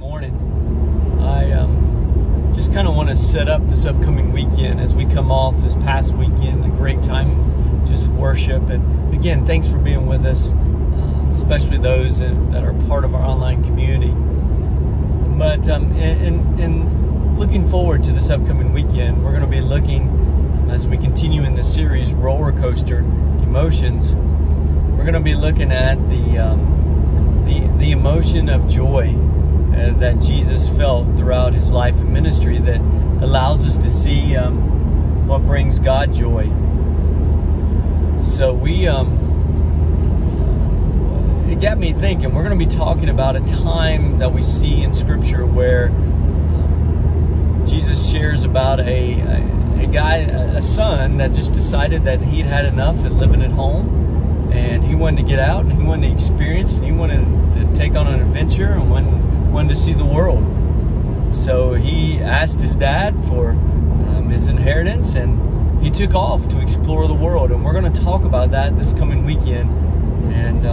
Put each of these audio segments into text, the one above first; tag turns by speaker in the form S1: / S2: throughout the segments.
S1: morning. I just kind of want to set up this upcoming weekend as we come off this past weekend, a great time of just worship. And again, thanks for being with us, especially those that are part of our online community. But in looking forward to this upcoming weekend, we're going to be looking, as we continue in this series, Roller Coaster Emotions, we're going to be looking at the emotion of joy that Jesus felt throughout his life and ministry that allows us to see what brings God joy. So it got me thinking, we're going to be talking about a time that we see in Scripture where Jesus shares about a son that just decided that he'd had enough of living at home, and he wanted to get out, and he wanted to experience, and he wanted to take on an adventure, and wanted to see the world. So he asked his dad for his inheritance, and he took off to explore the world. And we're going to talk about that this coming weekend, and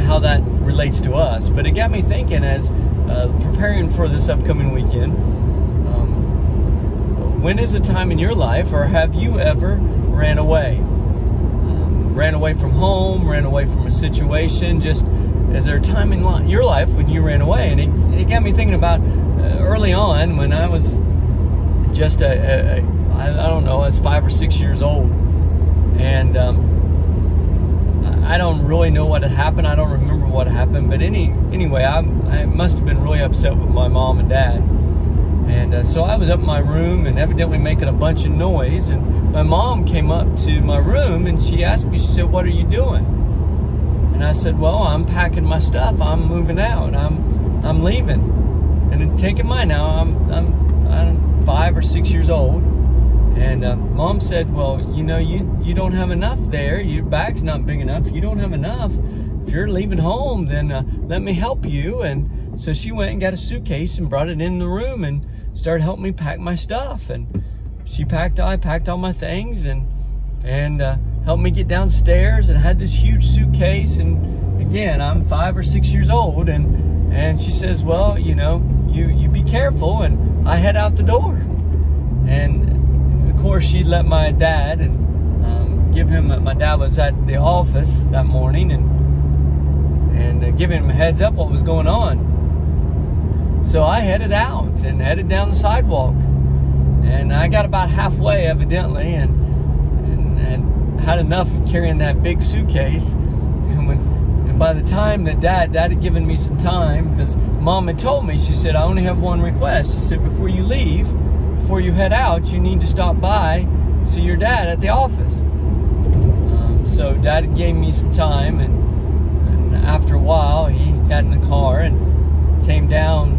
S1: how that relates to us. But it got me thinking, as preparing for this upcoming weekend, when is a time in your life, or have you ever ran away? Ran away from home, ran away from a situation. Just, is there a time in your life when you ran away? And it got me thinking about early on when I was just I don't know, I was 5 or 6 years old, and I don't really know what had happened. I don't remember what happened, but anyway, I must have been really upset with my mom and dad, and so I was up in my room and evidently making a bunch of noise, and my mom came up to my room and she asked me, she said, "What are you doing?" And I said, "Well, I'm packing my stuff. I'm moving out. I'm leaving." And take in mind now, I'm 5 or 6 years old. And Mom said, "Well, you don't have enough there. Your bag's not big enough. You don't have enough. If you're leaving home, then let me help you." And so she went and got a suitcase and brought it in the room and started helping me pack my stuff. And I packed all my things and helped me get downstairs, and had this huge suitcase. And again, I'm 5 or 6 years old, and she says, "Well, you be careful," and I head out the door. And of course, she let my dad my dad was at the office that morning, and giving him a heads up what was going on. So I headed out and headed down the sidewalk, and I got about halfway evidently, and had enough of carrying that big suitcase. And by the time that Dad had given me some time, because Mom had told me, she said, "I only have one request." She said, "Before you leave, before you head out, you need to stop by, see your dad at the office." So Dad gave me some time, and after a while, he got in the car and came down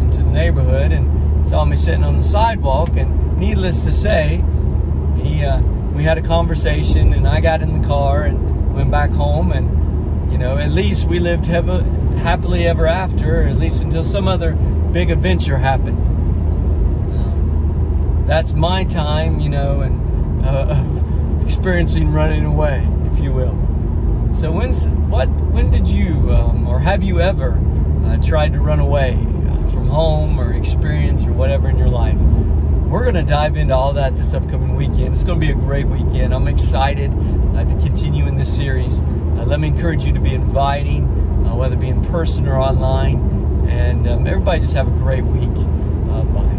S1: into the neighborhood and saw me sitting on the sidewalk. And needless to say, we had a conversation, and I got in the car and went back home. And at least we lived happily ever after, at least until some other big adventure happened. That's my time, of experiencing running away, if you will. So when did you, or have you ever tried to run away from home or experience or whatever in your life? We're going to dive into all that this upcoming weekend. It's going to be a great weekend. I'm excited to continue in this series. Let me encourage you to be inviting, whether it be in person or online. And everybody just have a great week. Bye.